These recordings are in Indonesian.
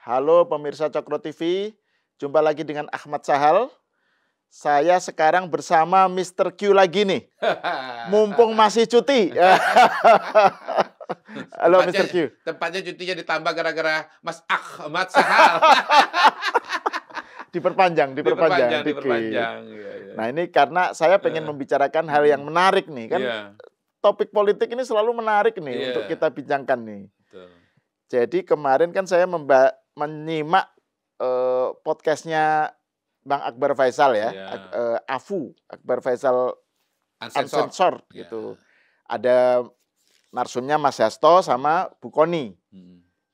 Halo pemirsa Cokro TV, jumpa lagi dengan Ahmad Sahal. Saya sekarang bersama Mr. Q lagi nih, mumpung masih cuti. Halo Mr. Q. Tempatnya cutinya ditambah gara-gara Mas Ahmad Sahal. Diperpanjang dikit. Diperpanjang. Iya. Nah ini karena saya pengen membicarakan hal yang menarik nih, kan topik politik ini selalu menarik nih untuk kita bincangkan nih. Betul. Jadi kemarin kan saya menyimak podcastnya Bang Akbar Faisal ya, AFU, Akbar Faisal Uncensored gitu. Ada narsumnya Mas Hasto sama Bu Kony.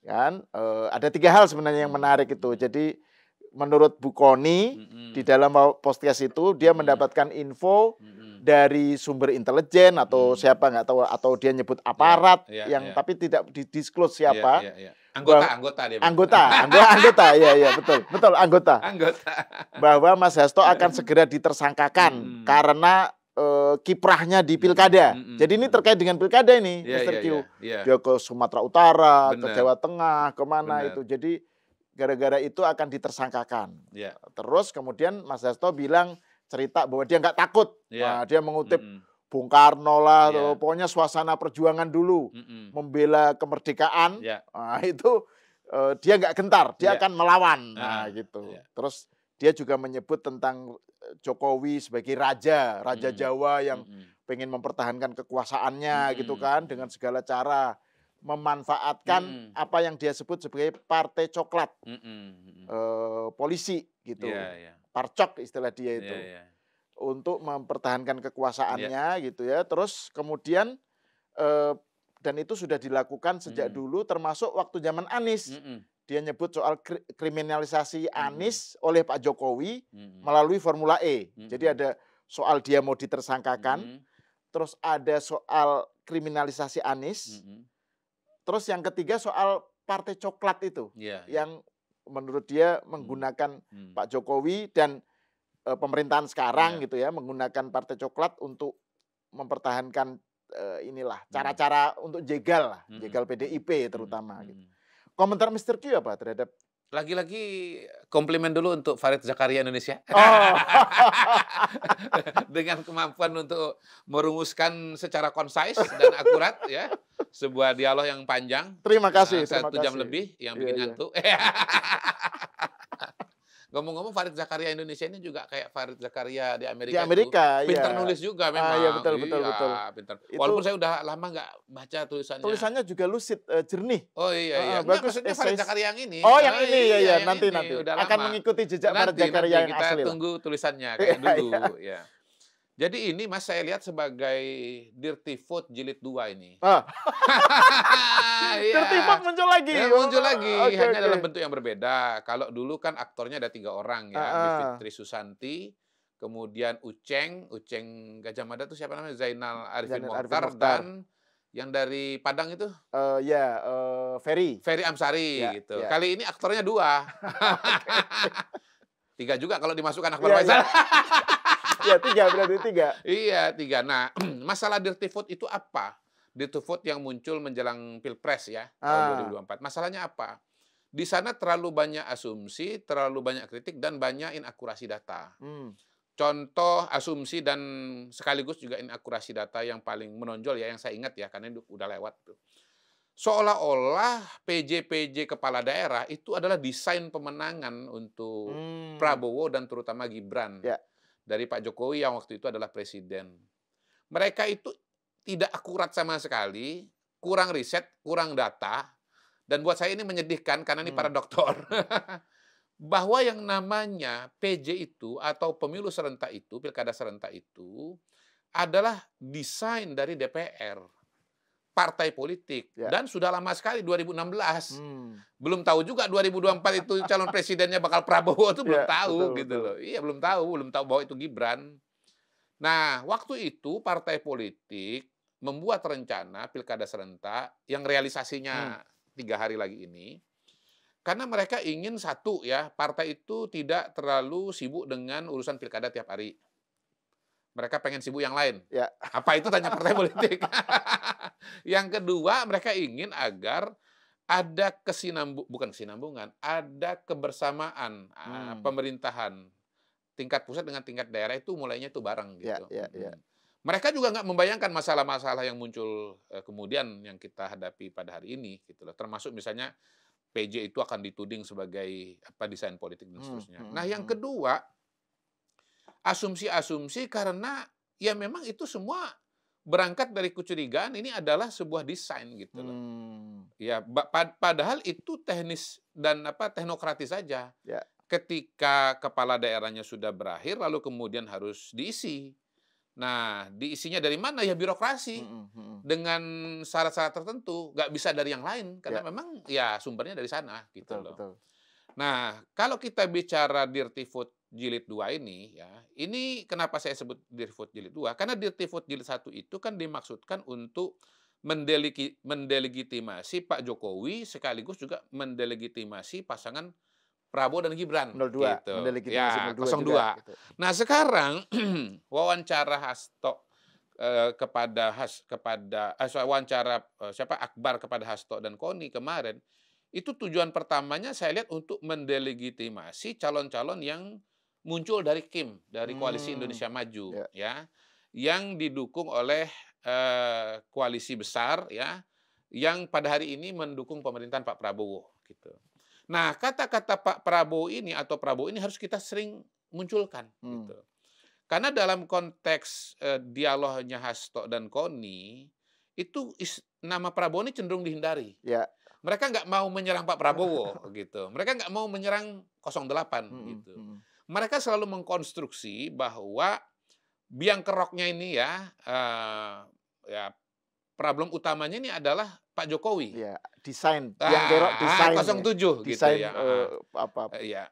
Kan ada 3 hal sebenarnya yang menarik itu. Jadi menurut Bu Kony di dalam podcast itu dia mendapatkan info dari sumber intelijen atau siapa nggak tahu, atau dia nyebut aparat tapi tidak didisclose siapa. Anggota dia. Anggota, iya betul anggota. Bahwa Mas Hasto akan segera ditersangkakan karena kiprahnya di pilkada. Jadi ini terkait dengan pilkada ini, Mr. Q. Dia ke Sumatera Utara, ke Jawa Tengah, kemana itu. Jadi gara-gara itu akan ditersangkakan. Terus kemudian Mas Hasto bilang cerita bahwa dia nggak takut. Nah, dia mengutip Bung Karno lah, pokoknya suasana perjuangan dulu, membela kemerdekaan. Nah, itu dia nggak gentar, dia akan melawan. Nah, gitu. Terus dia juga menyebut tentang Jokowi sebagai raja Jawa yang pengen mempertahankan kekuasaannya gitu kan, dengan segala cara memanfaatkan apa yang dia sebut sebagai partai coklat, polisi gitu, parcok istilah dia itu. Untuk mempertahankan kekekuasaannya gitu ya. Terus kemudian dan itu sudah dilakukan sejak dulu, termasuk waktu zaman Anies. Dia nyebut soal kriminalisasi Anies oleh Pak Jokowi melalui Formula E. Jadi ada soal dia mau ditersangkakan, terus ada soal kriminalisasi Anies, terus yang ketiga soal partai coklat itu, yang menurut dia menggunakan Pak Jokowi dan pemerintahan sekarang gitu ya, menggunakan partai coklat untuk mempertahankan inilah cara-cara untuk jegal PDIP terutama gitu. Komentar Mr. Q apa terhadap? Lagi-lagi komplimen dulu untuk Farid Zakaria Indonesia. Dengan kemampuan untuk merumuskan secara concise dan akurat ya sebuah dialog yang panjang. Terima kasih. 1 jam lebih yang bikin ngantuk. Ngomong-ngomong, Farid Zakaria Indonesia ini juga kayak Farid Zakaria di Amerika. Di Amerika, itu. Pintar nulis juga memang. Iya, betul. Pintar. Walaupun saya udah lama nggak baca tulisannya. Tulisannya juga lucid, jernih. Oh iya. Bagus. Maksudnya Farid Zakaria yang ini. Oh, yang ini ya. Nanti. Udah akan lama. mengikuti jejak Farid Zakaria yang asli. Kita tunggu tulisannya kayak dulu. Ya. Jadi ini Mas saya lihat sebagai Dirty Vote jilid 2 ini. Dirty Vote muncul lagi. Muncul lagi, hanya dalam bentuk yang berbeda. Kalau dulu kan aktornya ada 3 orang ya, Bivitri Susanti, kemudian Uceng Gajah Mada itu siapa namanya? Zainal Arifin Mokhtar, dan yang dari Padang itu? Ferry Amsari gitu. Kali ini aktornya 2. 3 juga kalau dimasukkan Akbar Faisal. Ya 3, berarti 3. Iya 3. Nah, masalah Dirty Vote itu apa? Dirty Vote yang muncul menjelang Pilpres ya, tahun 2024. Masalahnya apa? Di sana terlalu banyak asumsi, terlalu banyak kritik, dan banyak inakurasi data. Contoh asumsi dan sekaligus juga inakurasi data yang paling menonjol ya, yang saya ingat ya, karena itu udah lewat tuh. Seolah-olah PJ kepala daerah itu adalah desain pemenangan untuk Prabowo dan terutama Gibran. Dari Pak Jokowi yang waktu itu adalah presiden. Mereka itu tidak akurat sama sekali, kurang riset, kurang data, dan buat saya ini menyedihkan karena ini para dokter. Bahwa yang namanya PJ itu atau pemilu serentak itu, pilkada serentak itu adalah desain dari DPR, partai politik, dan sudah lama sekali 2016. Belum tahu juga 2024 itu calon presidennya bakal Prabowo itu belum tahu gitu loh. Iya belum tahu bahwa itu Gibran. Nah, waktu itu partai politik membuat rencana pilkada serentak yang realisasinya 3 hari lagi ini. Karena mereka ingin satu ya, partai itu tidak terlalu sibuk dengan urusan pilkada tiap hari. Mereka pengen sibuk yang lain. Apa itu tanya partai politik. Yang kedua, mereka ingin agar ada bukan kesinambungan, ada kebersamaan pemerintahan tingkat pusat dengan tingkat daerah itu mulainya itu bareng gitu. Mereka juga nggak membayangkan masalah-masalah yang muncul kemudian yang kita hadapi pada hari ini gitu loh. Termasuk misalnya PJ itu akan dituding sebagai desain politik dan seterusnya. Nah, yang kedua, asumsi-asumsi karena ya memang itu semua berangkat dari kecurigaan ini adalah sebuah desain gitu loh. Ya, padahal itu teknis dan teknokratis saja. Ketika kepala daerahnya sudah berakhir, lalu kemudian harus diisi. Nah, diisinya dari mana? Ya birokrasi. Dengan syarat-syarat tertentu, nggak bisa dari yang lain karena memang ya sumbernya dari sana gitu loh. Betul. Nah, kalau kita bicara Dirty Food Jilid 2 ini, ya, ini kenapa saya sebut Dirty Food Jilid 2? Karena Dirty Food Jilid 1 itu kan dimaksudkan untuk mendelegitimasi Pak Jokowi sekaligus juga mendelegitimasi pasangan Prabowo dan Gibran. 02, gitu. Ya, 02. Juga, gitu. Nah, sekarang wawancara Hasto Akbar kepada Hasto dan Koni kemarin, itu tujuan pertamanya saya lihat untuk mendelegitimasi calon-calon yang muncul dari KIM, dari Koalisi Indonesia Maju, ya, yang didukung oleh koalisi besar, ya, yang pada hari ini mendukung pemerintahan Pak Prabowo, gitu. Nah, kata-kata Pak Prabowo ini atau Prabowo ini harus kita sering munculkan, gitu. Karena dalam konteks dialognya Hasto dan Koni, itu nama Prabowo ini cenderung dihindari. Mereka nggak mau menyerang Pak Prabowo, gitu. Mereka nggak mau menyerang 08, gitu. Mereka selalu mengkonstruksi bahwa biang keroknya ini ya problem utamanya ini adalah Pak Jokowi. Desain biang kerok desain 07 desain, gitu ya.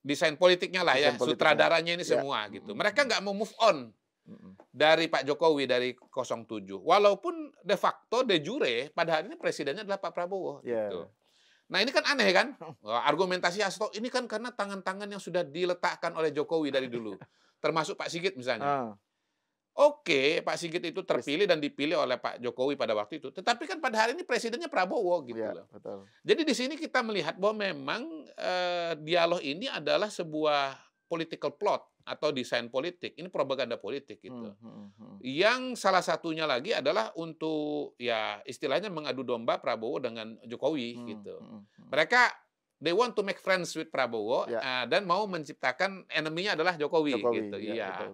Desain politiknya lah ya, sutradaranya ini semua gitu. Mereka nggak mau move on dari Pak Jokowi dari 07. Walaupun de facto de jure pada hari ini presidennya adalah Pak Prabowo gitu. Nah, ini kan aneh kan? Argumentasi Hasto ini kan karena tangan-tangan yang sudah diletakkan oleh Jokowi dari dulu. Termasuk Pak Sigit misalnya. Oke, Pak Sigit itu terpilih dan dipilih oleh Pak Jokowi pada waktu itu. Tetapi kan pada hari ini presidennya Prabowo gitu loh. Betul. Jadi di sini kita melihat bahwa memang dialog ini adalah sebuah political plot atau desain politik. Ini propaganda politik gitu. Yang salah satunya lagi adalah untuk ya istilahnya mengadu domba Prabowo dengan Jokowi gitu. Mereka they want to make friends with Prabowo dan mau menciptakan enemy-nya adalah Jokowi gitu.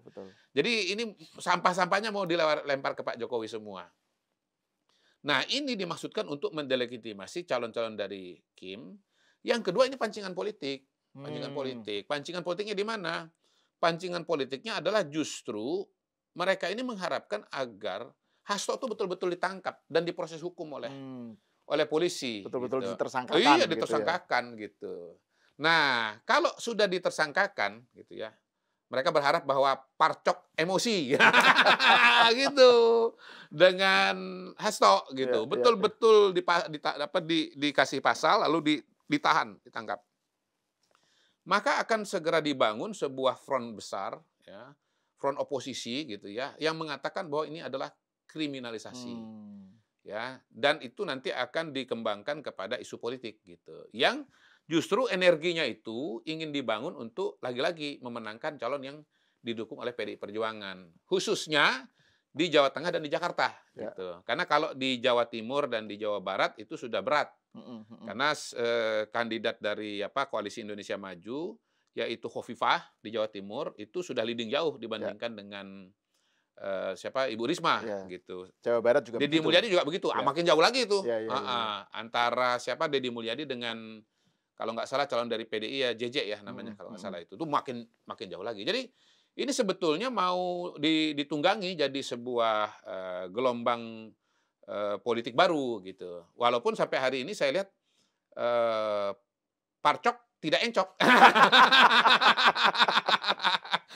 Betul. Jadi ini sampah-sampahnya mau dilempar ke Pak Jokowi semua. Nah, ini dimaksudkan untuk mendelegitimasi calon-calon dari Kim. Yang kedua ini pancingan politik. Pancingan politiknya di mana? Pancingan politiknya adalah justru mereka ini mengharapkan agar Hasto itu betul-betul ditangkap dan diproses hukum oleh polisi. Betul-betul gitu. ditersangkakan. Iya, ditersangkakan gitu. Nah, kalau sudah ditersangkakan gitu ya, mereka berharap bahwa parcok emosi gitu dengan Hasto gitu. Betul-betul dikasih pasal lalu ditangkap. Maka akan segera dibangun sebuah front besar, ya, front oposisi gitu ya, yang mengatakan bahwa ini adalah kriminalisasi, ya, dan itu nanti akan dikembangkan kepada isu politik gitu, yang justru energinya itu ingin dibangun untuk lagi-lagi memenangkan calon yang didukung oleh PDI Perjuangan, khususnya di Jawa Tengah dan di Jakarta, gitu. Karena kalau di Jawa Timur dan di Jawa Barat itu sudah berat. Karena kandidat dari Koalisi Indonesia Maju yaitu Khofifah di Jawa Timur itu sudah leading jauh dibandingkan dengan Ibu Risma gitu. Jawa Barat juga Deddy Mulyadi juga begitu. Makin jauh lagi itu. Antara Deddy Mulyadi dengan kalau nggak salah calon dari PDI ya JJ ya namanya kalau nggak salah itu makin jauh lagi. Jadi ini sebetulnya mau ditunggangi jadi sebuah gelombang politik baru gitu. Walaupun sampai hari ini saya lihat parcok tidak encok.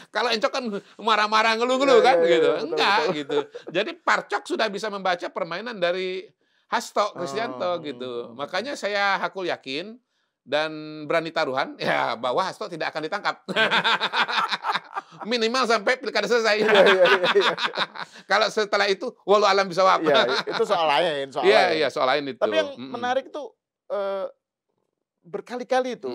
Kalau encok kan marah-marah ngeluh-ngeluh kan gitu. Enggak gitu. Jadi parcok sudah bisa membaca permainan dari Hasto Kristianto gitu. Makanya saya hakul yakin dan berani taruhan ya bahwa Hasto tidak akan ditangkap. Minimal sampai pilkada selesai. Kalau setelah itu walau alam bisa apa. Itu soal lain. Iya, soal lain itu. Tapi yang menarik itu berkali-kali itu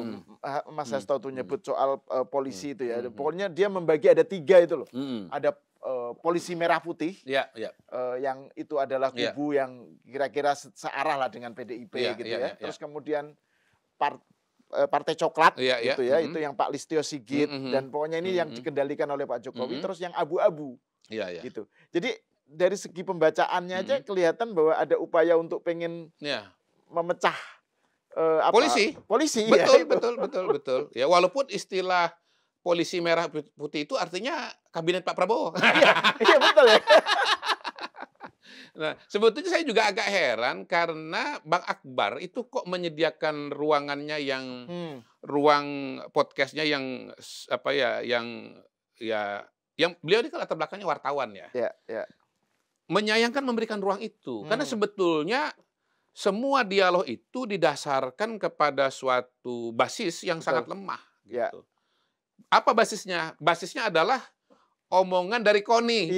Mas Hasto tuh nyebut soal polisi itu ya. Pokoknya dia membagi ada 3 itu loh. Ada polisi merah putih, yang itu adalah kubu yang kira-kira searah lah dengan PDIP gitu ya. Terus kemudian Partai Coklat gitu ya, itu yang Pak Listio Sigit dan pokoknya ini yang dikendalikan oleh Pak Jokowi. Terus yang abu-abu, gitu. Jadi dari segi pembacaannya aja kelihatan bahwa ada upaya untuk pengen memecah polisi. Betul. Ya, walaupun istilah polisi merah putih itu artinya kabinet Pak Prabowo. Iya betul ya. Nah, sebetulnya saya juga agak heran karena Bang Akbar itu kok menyediakan ruangannya yang ruang podcastnya yang yang beliau ini kan latar belakangnya wartawan ya. Menyayangkan memberikan ruang itu karena sebetulnya semua dialog itu didasarkan kepada suatu basis yang sangat lemah gitu. Apa basisnya? Basisnya adalah omongan dari Koni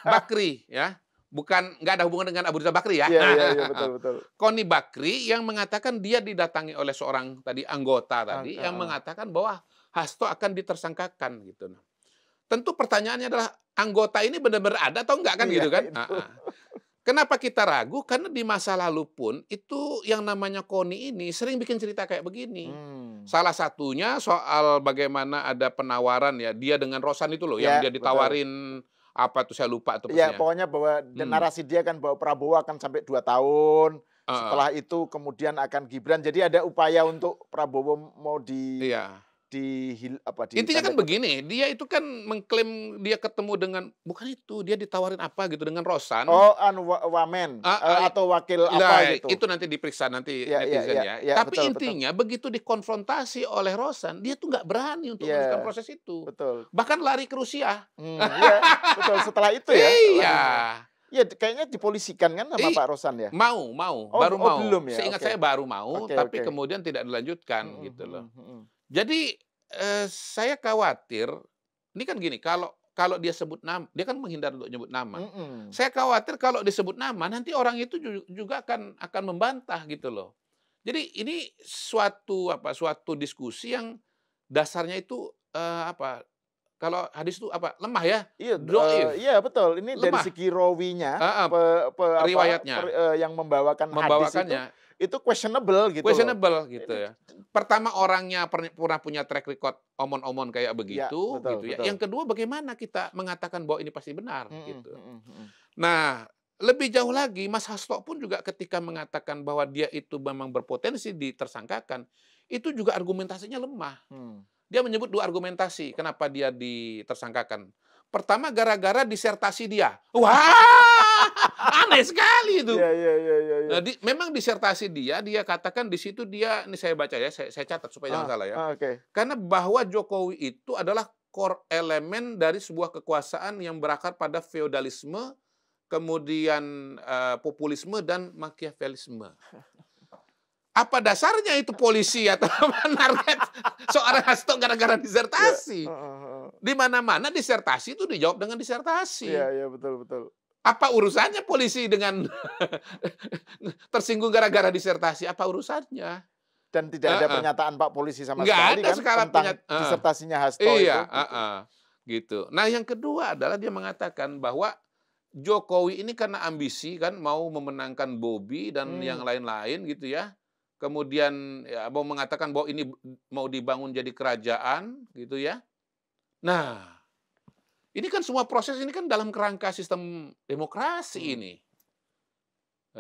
Bakri ya. Nggak ada hubungan dengan Abu Rizal Bakri ya. Betul. Koni Bakri yang mengatakan dia didatangi oleh seorang anggota yang mengatakan bahwa Hasto akan ditersangkakan gitu. Nah, tentu pertanyaannya adalah anggota ini benar-benar ada atau enggak kan gitu kan? Kenapa kita ragu? Karena di masa lalu pun itu yang namanya Koni ini sering bikin cerita kayak begini. Salah satunya soal bagaimana ada penawaran ya dia dengan Rosan itu loh yang dia ditawarin apa tuh saya lupa tuh. Ya pokoknya bahwa narasi dia kan bahwa Prabowo akan sampai 2 tahun. Setelah itu kemudian akan Gibran. Jadi ada upaya untuk Prabowo mau intinya kan begini, dia itu kan mengklaim dia ketemu dengan bukan itu, dia ditawarin apa gitu dengan Rosan. Wamen atau wakil apa gitu. Itu nanti diperiksa nanti netizen ya. Tapi intinya begitu dikonfrontasi oleh Rosan, dia tuh nggak berani untuk melanjutkan proses itu. Bahkan lari ke Rusia. Betul. Setelah itu ya. Iya, kayaknya dipolisikan kan sama Pak Rosan ya? Baru mau. Belum ya? Seingat saya baru mau, tapi kemudian tidak dilanjutkan gitu loh. Jadi saya khawatir, ini kan gini, kalau dia sebut nama, dia kan menghindar untuk nyebut nama. Saya khawatir kalau disebut nama, nanti orang itu juga akan membantah gitu loh. Jadi ini suatu diskusi yang dasarnya itu kalau hadis itu lemah ya? Iya betul. Ini lemah. Dari segi rawinya, riwayatnya yang membawakan hadis itu questionable gitu. Gitu ya. Pertama orangnya pernah punya track record omon-omon kayak begitu, betul. Yang kedua bagaimana kita mengatakan bahwa ini pasti benar gitu. Nah, lebih jauh lagi Mas Hasto pun juga ketika mengatakan bahwa dia itu memang berpotensi ditersangkakan, itu juga argumentasinya lemah. Dia menyebut 2 argumentasi kenapa dia ditersangkakan. Pertama gara-gara disertasi dia. Wah, aneh sekali itu. Nah, memang disertasi dia katakan di situ ini saya baca ya, saya catat supaya jangan salah ya. Karena bahwa Jokowi itu adalah core elemen dari sebuah kekuasaan yang berakar pada feodalisme, kemudian populisme dan machiavellisme. Apa dasarnya itu polisi atau narket seorang Hasto gara-gara disertasi? Di mana-mana disertasi itu dijawab dengan disertasi. Iya, betul. Apa urusannya polisi dengan tersinggung gara-gara disertasi? Apa urusannya? Dan tidak ada pernyataan Pak Polisi sama sekali kan tentang disertasinya Hasto itu. Gitu. Nah, yang kedua adalah dia mengatakan bahwa Jokowi ini karena ambisi kan mau memenangkan Bobi dan yang lain-lain gitu ya. Kemudian mau mengatakan bahwa ini mau dibangun jadi kerajaan gitu ya. Nah, ini kan semua proses ini kan dalam kerangka sistem demokrasi ini.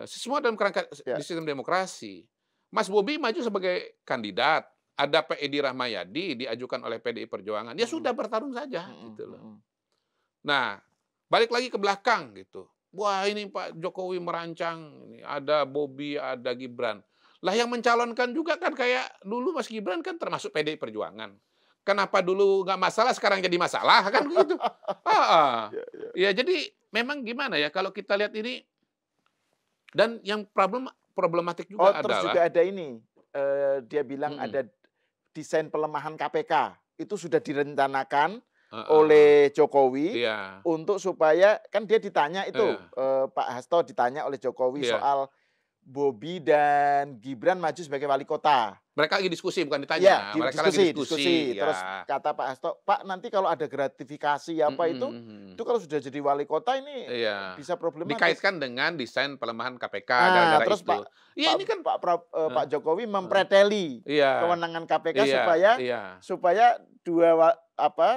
Semua dalam kerangka sistem demokrasi. Mas Bobi maju sebagai kandidat, ada Pak Edi Rahmayadi diajukan oleh PDI Perjuangan. Ya sudah bertarung saja gitu loh. Nah, balik lagi ke belakang gitu. Wah, ini Pak Jokowi merancang, ini ada Bobi, ada Gibran. Lah yang mencalonkan juga kan kayak dulu Mas Gibran kan termasuk PDI Perjuangan. Kenapa dulu nggak masalah, sekarang jadi masalah kan gitu. Ya jadi memang gimana ya kalau kita lihat ini, dan yang problematik juga adalah. Terus juga ada ini, dia bilang ada desain pelemahan KPK. Itu sudah direncanakan oleh Jokowi untuk supaya, kan dia ditanya itu, Pak Hasto ditanya oleh Jokowi soal Bobi dan Gibran maju sebagai wali kota. Mereka lagi diskusi, bukan ditanya. Ya, mereka lagi diskusi. Ya. Terus kata Pak Hasto, Pak nanti kalau ada gratifikasi apa itu kalau sudah jadi wali kota ini bisa problematis. Dikaitkan dengan desain pelemahan KPK gara-gara terus itu. Ini kan Pak Jokowi mempreteli kewenangan KPK supaya dua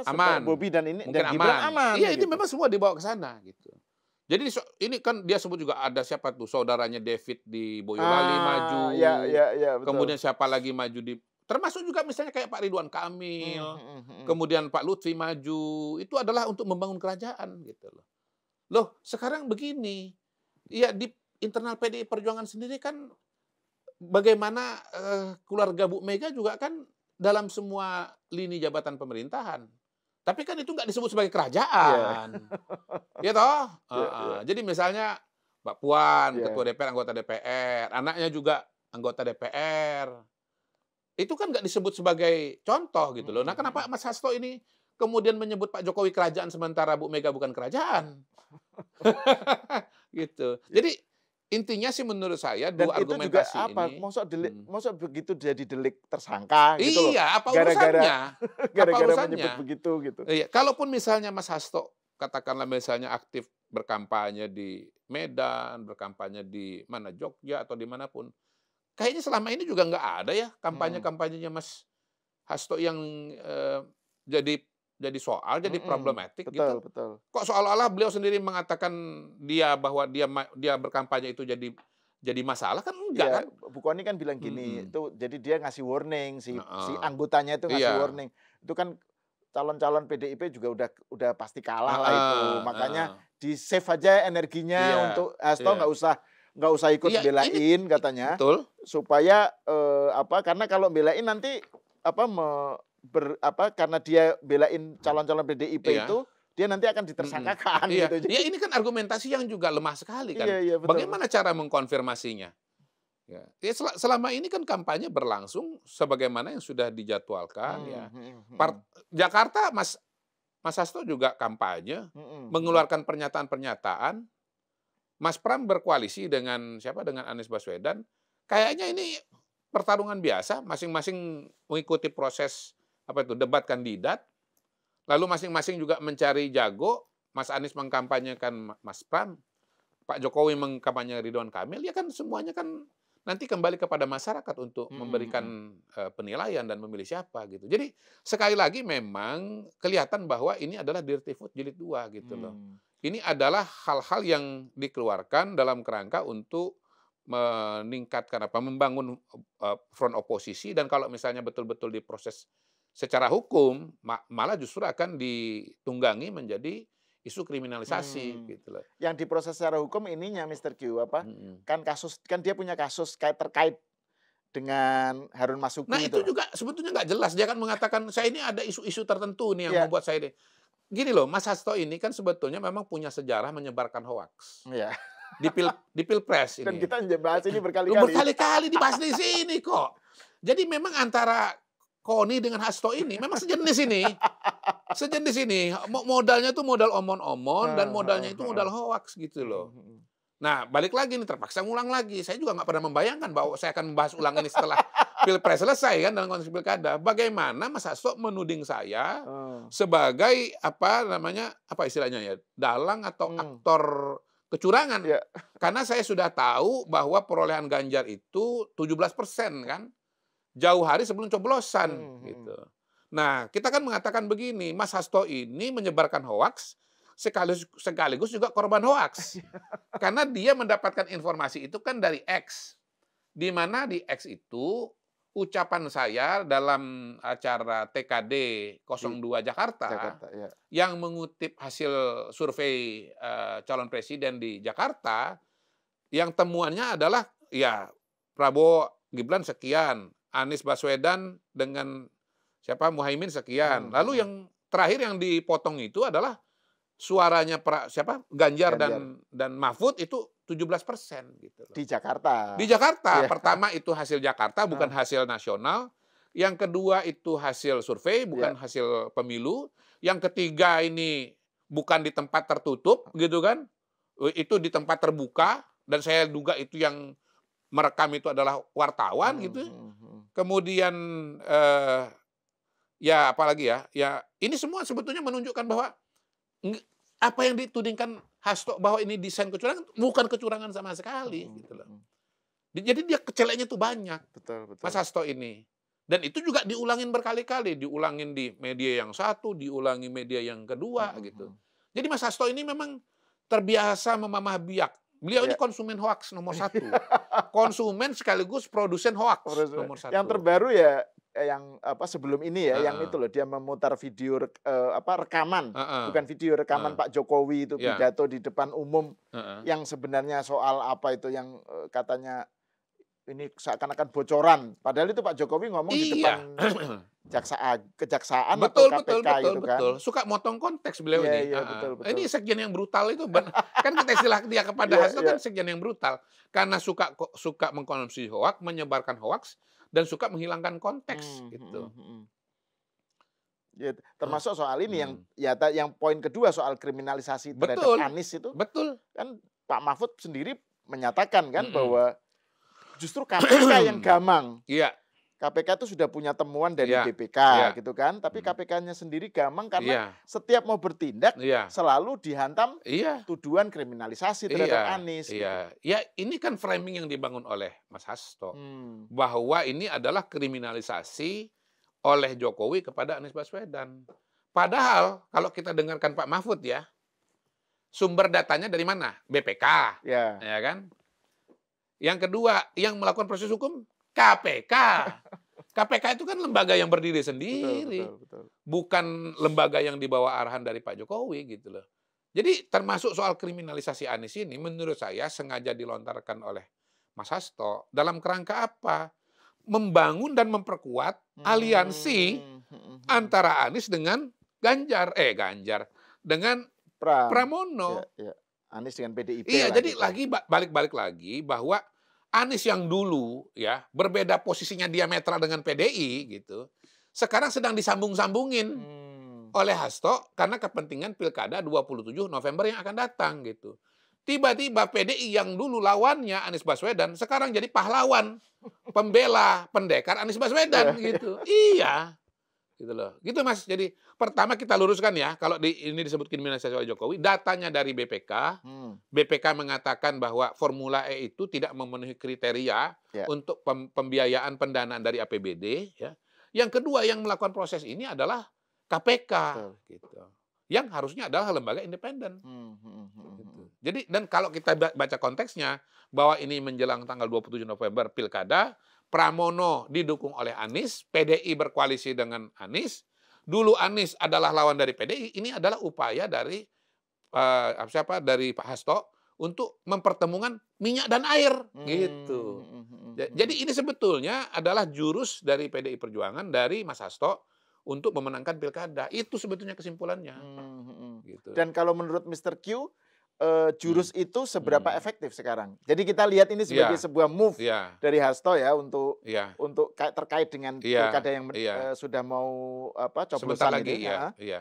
aman. Bobi dan mungkin Gibran aman. Iya, ini memang semua dibawa ke sana gitu. Jadi ini kan dia sebut juga ada siapa tuh saudaranya David di Boyolali maju. Iya, betul. Kemudian siapa lagi maju termasuk juga misalnya kayak Pak Ridwan Kamil. Kemudian Pak Lutfi maju. Itu adalah untuk membangun kerajaan gitu loh. Loh, sekarang begini. Ya di internal PDI Perjuangan sendiri kan bagaimana keluarga Bu Mega juga kan dalam semua lini jabatan pemerintahan. Tapi kan itu nggak disebut sebagai kerajaan. Ya toh? Jadi misalnya Mbak Puan, Ketua DPR, anggota DPR, anaknya juga anggota DPR. Itu kan nggak disebut sebagai contoh gitu loh. Nah, kenapa Mas Hasto ini kemudian menyebut Pak Jokowi kerajaan sementara Bu Mega bukan kerajaan? Gitu. Jadi intinya sih menurut saya dua argumentasi ini. Masa begitu jadi delik tersangka gitu loh. Iya, apa urusannya? Gara-gara menyebut begitu gitu. Iya, kalaupun misalnya Mas Hasto katakanlah misalnya aktif berkampanye di Medan, berkampanye di mana Jogja atau dimanapun, kayaknya selama ini juga nggak ada ya kampanye-kampanyenya Mas Hasto yang jadi soal, jadi problematik gitu. Betul. Kok seolah-olah beliau sendiri mengatakan bahwa dia berkampanye itu jadi masalah kan enggak kan? Bu Kony kan bilang gini, itu jadi dia ngasih warning si anggotanya itu ngasih warning. Itu kan calon-calon PDIP juga udah pasti kalah lah itu. Makanya di-save aja energinya untuk Hasto nggak usah ikut belain katanya. Betul. Supaya karena kalau belain nanti karena dia belain calon-calon PDIP itu, dia nanti akan ditersangkakan gitu. Ya ini kan argumentasi yang juga lemah sekali kan. Betul. Bagaimana cara mengkonfirmasinya? Ya, selama ini kan kampanye berlangsung sebagaimana yang sudah dijadwalkan ya. Jakarta Mas Hasto juga kampanye, mengeluarkan pernyataan-pernyataan. Mas Pram berkoalisi dengan siapa? Dengan Anies Baswedan. Kayaknya ini pertarungan biasa, masing-masing mengikuti proses debat kandidat. Lalu masing-masing juga mencari jago. Mas Anies mengkampanyekan Mas Pram, Pak Jokowi mengkampanyekan Ridwan Kamil. Ya kan semuanya kan nanti kembali kepada masyarakat untuk memberikan penilaian dan memilih siapa gitu. Jadi sekali lagi memang kelihatan bahwa ini adalah dirty vote jilid 2 gitu loh. Ini adalah hal-hal yang dikeluarkan dalam kerangka untuk meningkatkan membangun front oposisi, dan kalau misalnya betul-betul diproses secara hukum malah justru akan ditunggangi menjadi isu kriminalisasi gitu loh. Yang diproses secara hukum ininya Mr. Q kan dia punya kasus terkait dengan Harun Masuki. Nah itu juga sebetulnya nggak jelas. Dia kan mengatakan saya ini ada isu-isu tertentu nih yang membuat saya ini. Gini loh, Mas Hasto ini kan sebetulnya memang punya sejarah menyebarkan hoaks. Iya. Di Pilpres ini. Dan kita bahas ini berkali-kali. Berkali-kali dibahas di sini kok. Jadi memang antara Kony dengan Hasto ini memang sejenis ini. Sejenis ini. Modalnya tuh modal omon-omon dan modalnya itu modal hoaks gitu loh. Nah, balik lagi nih, terpaksa ngulang lagi. Saya juga nggak pernah membayangkan bahwa saya akan membahas ulang ini setelah Pilpres selesai kan dalam konteks pilkada. Bagaimana Mas Hasto menuding saya sebagai apa istilahnya ya, dalang atau aktor kecurangan. Karena saya sudah tahu bahwa perolehan Ganjar itu 17% kan. Jauh hari sebelum coblosan gitu. Nah, kita kan mengatakan begini, Mas Hasto ini menyebarkan hoaks sekaligus juga korban hoaks. Karena dia mendapatkan informasi itu kan dari X. Di mana di X itu ucapan saya dalam acara TKD 02 Jakarta yang mengutip hasil survei calon presiden di Jakarta, yang temuannya adalah ya Prabowo Gibran sekian, Anies Baswedan dengan Muhaimin sekian. Lalu yang terakhir yang dipotong itu adalah suaranya Ganjar dan Mahfud itu 17% gitu loh. Di Jakarta. Di Jakarta. Pertama itu hasil Jakarta, bukan hasil nasional. Yang kedua itu hasil survei, bukan hasil pemilu. Yang ketiga ini bukan di tempat tertutup gitu kan. Itu di tempat terbuka, dan saya duga itu yang merekam itu adalah wartawan gitu. Kemudian ya apalagi ya ini semua sebetulnya menunjukkan bahwa apa yang ditudingkan Hasto bahwa ini desain kecurangan bukan kecurangan sama sekali gitu loh. Jadi dia keceleknya tuh banyak. Betul. Mas Hasto ini. Dan itu juga diulangin berkali-kali, diulangin di media yang satu, diulangi media yang kedua gitu. Jadi Mas Hasto ini memang terbiasa memamah biak. Beliau ini konsumen hoaks nomor 1. Konsumen sekaligus produsen hoaks nomor 1. Yang terbaru ya yang sebelum ini ya, yang itu loh dia memutar video rekaman, bukan video rekaman Pak Jokowi itu pidato di depan umum yang sebenarnya soal apa itu yang katanya ini seakan-akan bocoran. Padahal itu Pak Jokowi ngomong di depan kejaksaan atau KPK gitu kan. Betul. Suka motong konteks beliau ini. Betul. Ini sekjen yang brutal itu. Kan kita istilah dia kepada Hasto kan sekjen yang brutal. Karena suka mengkonsumsi hoaks, menyebarkan hoaks, dan suka menghilangkan konteks gitu. Ya, termasuk soal ini yang poin kedua soal kriminalisasi terhadap Anies itu. Betul. Kan Pak Mahfud sendiri menyatakan kan bahwa justru KPK yang gamang. Iya. KPK itu sudah punya temuan dari BPK gitu kan, tapi KPK-nya sendiri gamang karena setiap mau bertindak selalu dihantam tuduhan kriminalisasi terhadap Anies. Iya. Ya, ini kan framing yang dibangun oleh Mas Hasto bahwa ini adalah kriminalisasi oleh Jokowi kepada Anies Baswedan. Padahal kalau kita dengarkan Pak Mahfud ya, sumber datanya dari mana? BPK, ya kan? Yang kedua, yang melakukan proses hukum KPK. KPK itu kan lembaga yang berdiri sendiri. Betul. Bukan lembaga yang dibawa arahan dari Pak Jokowi gitu loh. Jadi termasuk soal kriminalisasi Anies ini menurut saya sengaja dilontarkan oleh Mas Hasto dalam kerangka apa? Membangun dan memperkuat aliansi antara Anies dengan Ganjar dengan Pramono. Anies dengan PDIP. Iya, jadi lagi balik lagi bahwa Anies yang dulu ya berbeda posisinya diametral dengan PDI gitu. Sekarang sedang disambung-sambungin oleh Hasto karena kepentingan Pilkada 27 November yang akan datang gitu. Tiba-tiba PDI yang dulu lawannya Anies Baswedan sekarang jadi pahlawan, pembela, pendekar Anies Baswedan gitu. Iya. Gitu loh. Gitu Mas. Jadi pertama kita luruskan ya, kalau ini disebut kriminalisasi oleh Jokowi, datanya dari BPK. BPK mengatakan bahwa Formula E itu tidak memenuhi kriteria untuk pembiayaan pendanaan dari APBD ya. Yang kedua yang melakukan proses ini adalah KPK gitu. Yang harusnya adalah lembaga independen. Gitu. Jadi dan kalau kita baca konteksnya bahwa ini menjelang tanggal 27 November Pilkada, Pramono didukung oleh Anies, PDI berkoalisi dengan Anies. Dulu Anies adalah lawan dari PDI, ini adalah upaya dari dari Pak Hasto untuk mempertemukan minyak dan air gitu. Jadi ini sebetulnya adalah jurus dari PDI Perjuangan dari Mas Hasto untuk memenangkan Pilkada. Itu sebetulnya kesimpulannya. Gitu. Dan kalau menurut Mr. Q, jurus itu seberapa efektif sekarang? Jadi kita lihat ini sebagai sebuah move dari Hasto ya untuk terkait dengan pilkada yang sudah mau coblosan lagi ini.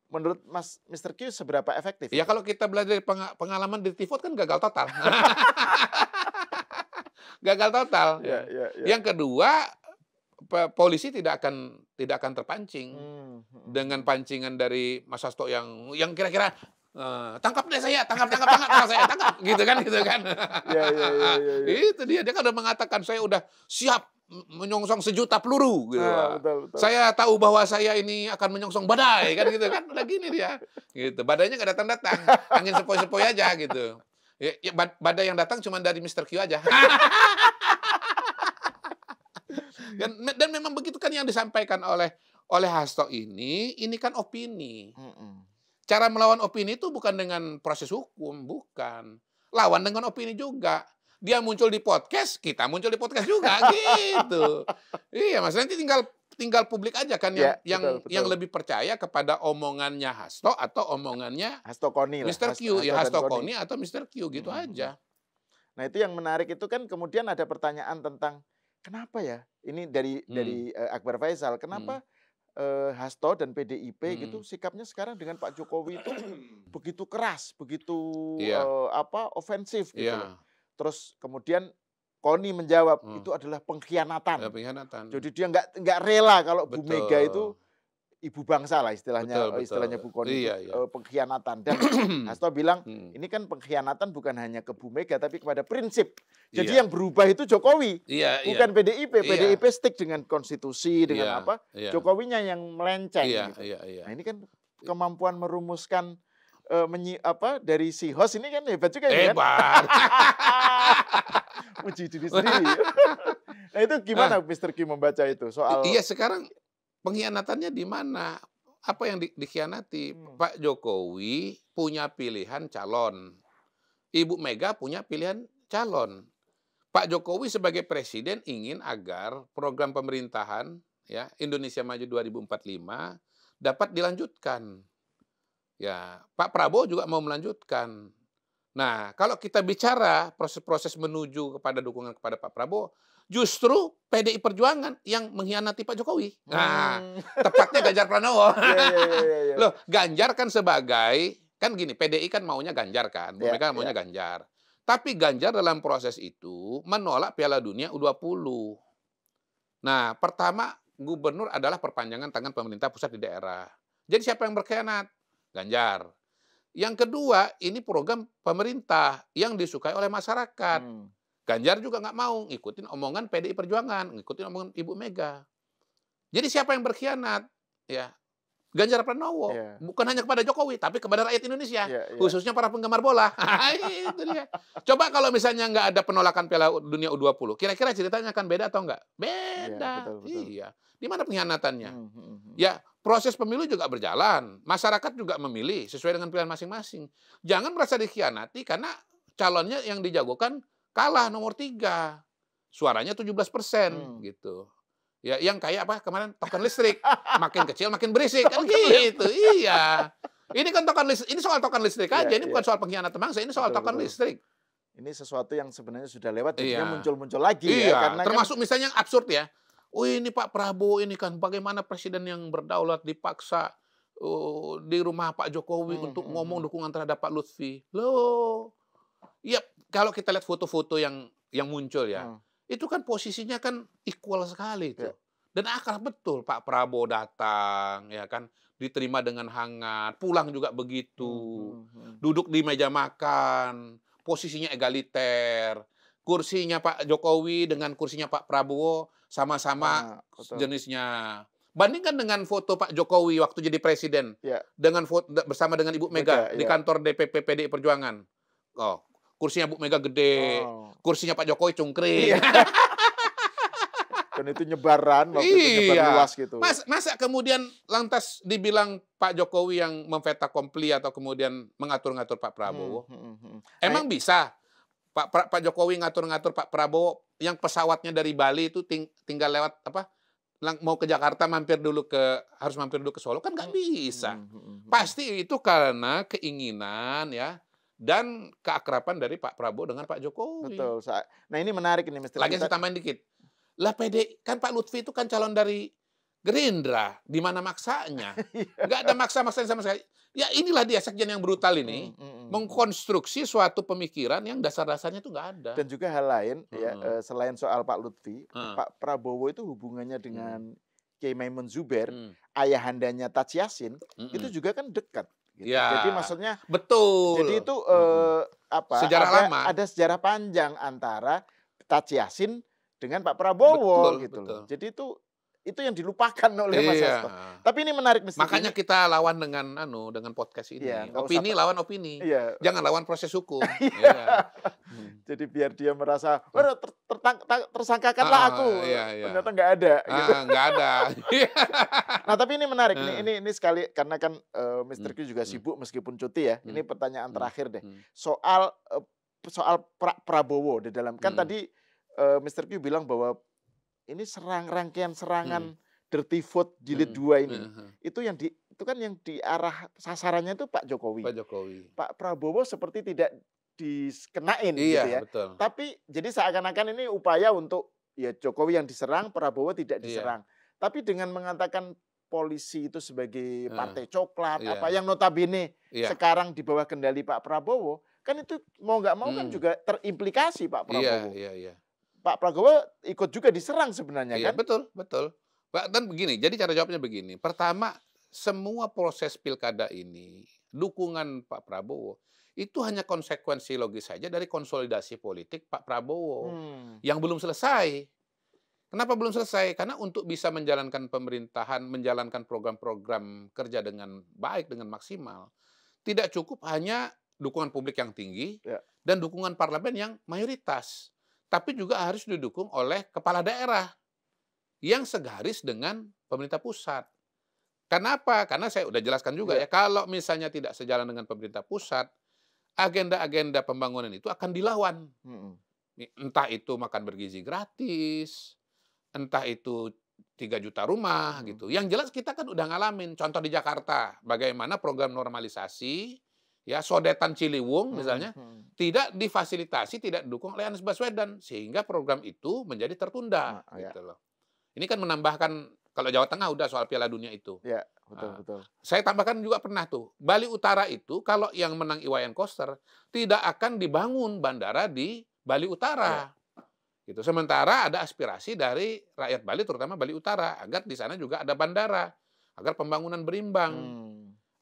Menurut Mas Mr. Q seberapa efektif? Ya kalau kita belajar dari pengalaman di Tifot kan gagal total. Gagal total. Yang kedua, polisi tidak akan terpancing dengan pancingan dari Mas Hasto yang kira-kira tangkap deh saya, tangkap saya, tangkap, gitu kan. Itu dia kan udah mengatakan saya udah siap menyongsong 1 juta peluru, gitu. Betul. Saya tahu bahwa saya ini akan menyongsong badai, kan gitu kan, udah gini dia, gitu. Badainya nggak datang, angin sepoi-sepoi aja, gitu. Ya, badai yang datang cuma dari Mr. Q aja. Dan memang begitu kan yang disampaikan oleh Hasto ini kan opini. Cara melawan opini itu bukan dengan proses hukum, bukan. Lawan dengan opini juga. Dia muncul di podcast, kita muncul di podcast juga, gitu. Iya, Mas, nanti tinggal publik aja kan yang lebih percaya kepada omongannya Hasto atau omongannya Hasto Koni lah. Mr. Q, Hasto Koni atau Mr. Q, gitu aja. Nah, itu yang menarik itu kan kemudian ada pertanyaan tentang kenapa ya? Ini dari Akbar Faisal, kenapa Hasto dan PDIP gitu sikapnya sekarang dengan Pak Jokowi itu begitu keras, begitu ofensif gitu. Terus kemudian Koni menjawab itu adalah pengkhianatan. Pengkhianatan. Jadi dia nggak rela kalau Bu Betul. Mega itu ibu bangsa lah istilahnya, Betul. istilahnya Bu Koni Iya, itu iya. pengkhianatan. Dan Hasto bilang ini kan pengkhianatan bukan hanya ke Bu Mega tapi kepada prinsip. Jadi Iya. yang berubah itu Jokowi, Iya, bukan PDIP. Iya. PDIP stick dengan konstitusi, dengan Iya, apa? iya. Jokowinya yang melenceng. Iya, Gitu. iya, iya. Nah ini kan kemampuan merumuskan dari si host ini kan hebat juga ya kan? Hebat. Uji diri sendiri. Nah itu gimana Mr. Q membaca itu soal? Iya, sekarang pengkhianatannya di mana? Apa yang dikhianati? Pak Jokowi punya pilihan calon. Ibu Mega punya pilihan calon. Pak Jokowi sebagai presiden ingin agar program pemerintahan ya Indonesia Maju 2045 dapat dilanjutkan. Ya, Pak Prabowo juga mau melanjutkan. Nah, kalau kita bicara proses-proses menuju kepada dukungan kepada Pak Prabowo, justru PDI Perjuangan yang mengkhianati Pak Jokowi. Nah, tepatnya Ganjar Pranowo. Iya. Loh, Ganjar kan sebagai, kan gini, PDI kan maunya Ganjar kan, Bu Mega maunya Ganjar. Tapi Ganjar dalam proses itu menolak Piala Dunia U20. Nah, pertama, gubernur adalah perpanjangan tangan pemerintah pusat di daerah. Jadi siapa yang berkhianat? Ganjar. Yang kedua, ini program pemerintah yang disukai oleh masyarakat. Ganjar juga nggak mau ngikutin omongan PDI Perjuangan, ngikutin omongan Ibu Mega. Jadi siapa yang berkhianat? Ya, Ganjar Pranowo. Bukan hanya kepada Jokowi, tapi kepada rakyat Indonesia. Khususnya para penggemar bola. Itu dia. Coba kalau misalnya nggak ada penolakan Piala Dunia U20, kira-kira ceritanya akan beda atau nggak? Beda. Betul. Iya. Di mana pengkhianatannya? Ya, proses pemilu juga berjalan. Masyarakat juga memilih sesuai dengan pilihan masing-masing. Jangan merasa dikhianati karena calonnya yang dijagokan kalah nomor 3. Suaranya 17% gitu. Ya, yang kayak apa kemarin token listrik, makin kecil makin berisik kan gitu. Iya. Ini kan token listrik, ini soal token listrik aja, ini bukan soal pengkhianatan bangsa, ini soal token listrik. Ini sesuatu yang sebenarnya sudah lewat, jadinya muncul-muncul lagi ya. Karena termasuk misalnya yang absurd ya. Ini Pak Prabowo ini kan bagaimana presiden yang berdaulat dipaksa di rumah Pak Jokowi untuk ngomong dukungan terhadap Pak Lutfi. Loh, ya kalau kita lihat foto-foto yang muncul ya, itu kan posisinya kan equal sekali itu. Dan akrab betul Pak Prabowo datang, ya kan, diterima dengan hangat, pulang juga begitu, duduk di meja makan, posisinya egaliter, kursinya Pak Jokowi dengan kursinya Pak Prabowo sama-sama jenisnya. Bandingkan dengan foto Pak Jokowi waktu jadi presiden, dengan foto bersama dengan Ibu Mega di kantor DPP PDI Perjuangan. Oh, kursinya Bu Mega gede, kursinya Pak Jokowi cungkring. Dan itu nyebaran, waktu itu nyebar luas gitu. Masa kemudian lantas dibilang Pak Jokowi yang memveta kompli atau kemudian mengatur-ngatur Pak Prabowo? Emang bisa Pak Jokowi ngatur-ngatur Pak Prabowo yang pesawatnya dari Bali itu tinggal lewat apa? Mau ke Jakarta harus mampir dulu ke Solo kan nggak bisa. Pasti itu karena keinginan ya dan keakraban dari Pak Prabowo dengan Pak Jokowi. Betul. Nah ini menarik ini Mr. Lagi saya tambahin dikit. Lah PDI kan Pak Lutfi itu kan calon dari Gerindra, di mana maksanya? Nggak ada maksa-maksanya sama sekali. Ya inilah dia sekjen yang brutal ini, mengkonstruksi suatu pemikiran yang dasar-dasarnya itu nggak ada. Dan juga hal lain, ya selain soal Pak Lutfi, Pak Prabowo itu hubungannya dengan Kiai Maimun Zubair, ayahandanya Taj Yassin, itu juga kan dekat. Gitu. Ya, jadi maksudnya betul. Jadi itu sejarah lama. Ada sejarah panjang antara Taj Yassin dengan Pak Prabowo gitu loh. Jadi itu yang dilupakan oleh Mas Hasto. Tapi ini menarik mesti. Makanya kita lawan dengan podcast ini. Opini lawan opini. Jangan lawan proses hukum. Jadi biar dia merasa tersangkakanlah aku. Ternyata nggak ada. Gitu. Nggak ada. Nah tapi ini menarik. Ini sekali karena kan Mr. Q juga sibuk meskipun cuti ya. Ini pertanyaan terakhir deh. Soal Prabowo di dalam kan tadi Mr. Q bilang bahwa ini rangkaian serangan dirty vote jilid 2 ini. Itu yang diarah sasarannya itu Pak Jokowi. Pak Prabowo seperti tidak dikenain gitu ya. Betul. Tapi jadi seakan-akan ini upaya untuk ya Jokowi yang diserang, Prabowo tidak diserang. Tapi dengan mengatakan polisi itu sebagai partai coklat, apa yang notabene sekarang di bawah kendali Pak Prabowo, kan itu mau nggak mau kan juga terimplikasi Pak Prabowo. Pak Prabowo ikut juga diserang sebenarnya Iya, kan? betul, betul. Dan begini, jadi cara jawabnya begini. Pertama, semua proses pilkada ini, dukungan Pak Prabowo, itu hanya konsekuensi logis saja dari konsolidasi politik Pak Prabowo yang belum selesai. Kenapa belum selesai? Karena untuk bisa menjalankan pemerintahan, menjalankan program-program kerja dengan baik, dengan maksimal, tidak cukup hanya dukungan publik yang tinggi dan dukungan parlemen yang mayoritas. Tapi juga harus didukung oleh kepala daerah yang segaris dengan pemerintah pusat. Kenapa? Karena saya udah jelaskan juga ya, kalau misalnya tidak sejalan dengan pemerintah pusat, agenda-agenda pembangunan itu akan dilawan. Entah itu makan bergizi gratis, entah itu 3 juta rumah gitu. Yang jelas kita kan udah ngalamin. Contoh di Jakarta, bagaimana program normalisasi, ya Sodetan Ciliwung misalnya, tidak difasilitasi, tidak didukung oleh Anies Baswedan. Sehingga program itu menjadi tertunda. Gitu loh. Ini kan menambahkan, kalau Jawa Tengah udah soal Piala Dunia itu. Ya, betul, betul. Saya tambahkan juga pernah tuh, Bali Utara itu kalau yang menang Iwayan Koster, tidak akan dibangun bandara di Bali Utara. Gitu. Sementara ada aspirasi dari rakyat Bali, terutama Bali Utara, agar di sana juga ada bandara, agar pembangunan berimbang,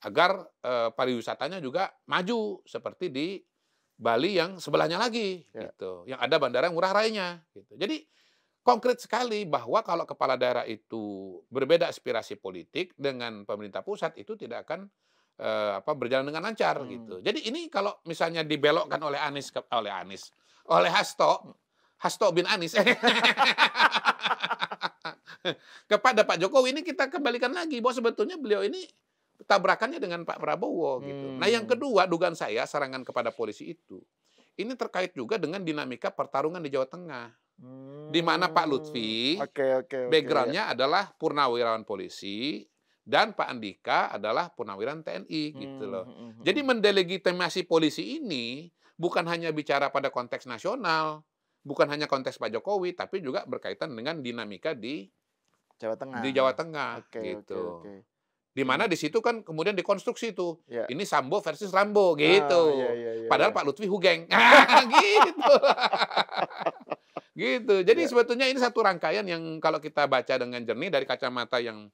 agar pariwisatanya juga maju seperti di Bali yang sebelahnya lagi, gitu, yang ada bandara yang murah rainya. Gitu. Jadi konkret sekali bahwa kalau kepala daerah itu berbeda aspirasi politik dengan pemerintah pusat, itu tidak akan berjalan dengan lancar. Gitu. Jadi ini kalau misalnya dibelokkan oleh oleh Hasto bin Anies kepada Pak Jokowi, ini kita kembalikan lagi bahwa sebetulnya beliau ini tabrakannya dengan Pak Prabowo gitu. Nah, yang kedua, dugaan saya serangan kepada polisi itu ini terkait juga dengan dinamika pertarungan di Jawa Tengah. Di mana Pak Lutfi background-nya adalah purnawirawan polisi dan Pak Andika adalah purnawirawan TNI gitu loh. Jadi mendelegitimasi polisi ini bukan hanya bicara pada konteks nasional, bukan hanya konteks Pak Jokowi, tapi juga berkaitan dengan dinamika di Jawa Tengah. Di Jawa Tengah, gitu. Di mana di situ kan kemudian dikonstruksi tuh, ini Sambo versus Rambo, gitu. Padahal Pak Lutfi Hugeng, gitu. Gitu. Jadi sebetulnya ini satu rangkaian yang kalau kita baca dengan jernih dari kacamata yang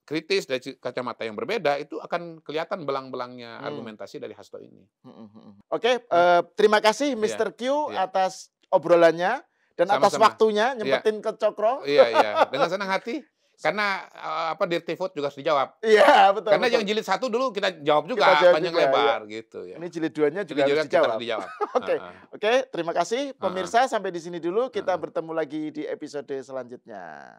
kritis, dari kacamata yang berbeda, itu akan kelihatan belang-belangnya argumentasi dari Hasto ini. Terima kasih Mr. Q atas obrolannya dan atas waktunya nyempetin ke Cokro. Iya, dengan senang hati. Karena Dirtifood juga harus dijawab. Iya, betul. Karena yang jilid 1 dulu kita jawab juga panjang lebar gitu ya. Ini jilid 2-nya juga harus dijawab. Oke, terima kasih pemirsa, sampai di sini dulu, kita bertemu lagi di episode selanjutnya.